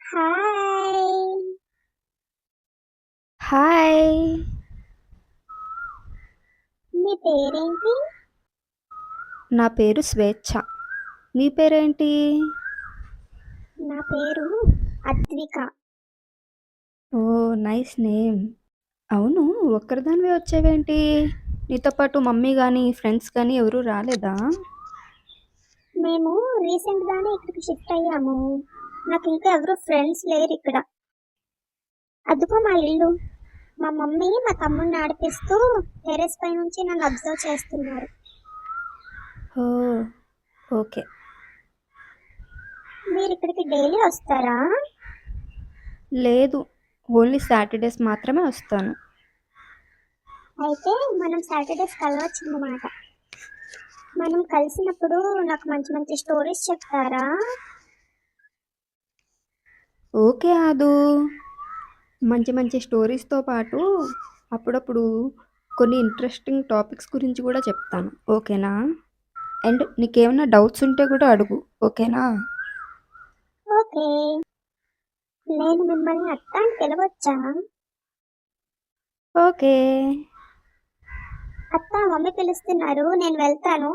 Hi! Hi! మీ పేరేంటి? నా పేరు స్వేచ్ఛ. నీ పేరేంటి? నా పేరు అద్విక. ఓహ్! Nice name. అవును, ఒక్కరిదానివే వచ్చావేంటి? నీతో పాటు మమ్మీ గానీ, ఫ్రెండ్స్ గానీ ఎవరూ రాలేదా? మేము రీసెంట్‌గానే ఇక్కడికి షిఫ్ట్ అయ్యాము. నాకింకా ఎవరు ఫ్రెండ్స్ లేరిక్కడ. అదిగో మా ఇల్లు. మా మమ్మీ మా తమ్ముడిని ఆడిపిస్తూ టెర్రస్ పై నుంచి నన్ను అబ్జర్వ్ చేస్తున్నారు. ఓహ్! ఓకే. మీరిక్కడికి డైలీ వస్తారా? లేదు, ఓన్లీ సాటర్‌డేస్ మాత్రమే వస్తాను. అయితే మనం సాటర్‌డేస్ కలవచ్చన్నమాట. మనం కలిసినప్పుడు నాకు మంచి మంచి స్టోరీస్ చెప్తారా? ఓకే ఆదు. మంచి మంచి స్టోరీస్‌తో పాటు అప్పుడప్పుడు కొన్ని ఇంట్రెస్టింగ్ టాపిక్స్ గురించి కూడా చెప్తాను. ఓకేనా? అండ్ నీకేమన్నా డౌట్స్ ఉంటే కూడా అడుగు. ఓకేనా? ఓకే. నేను మిమ్మల్ని అత్త అని పిలవచ్చా? ఓకే. అత్త మమ్మీ పిలుస్తున్నారు, నేను వెళ్తాను.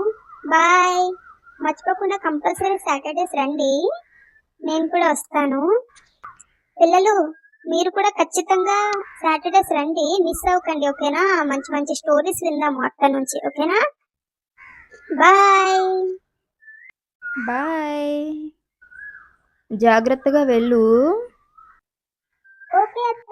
బాయ్. మర్చిపోకుండా కంపల్సరీ సాటర్డేస్ రండి, నేను కూడా వస్తాను. పిల్లలు, మీరు కూడా ఖచ్చితంగా సాటర్డేస్ రండి, మిస్ అవ్వకండి. ఓకేనా? మంచి మంచి స్టోరీస్ విందాము అత్త నుంచి. ఓకేనా? బాయ్. బాయ్. జాగ్రత్తగా వెళ్ళు. ఓకే అత్త.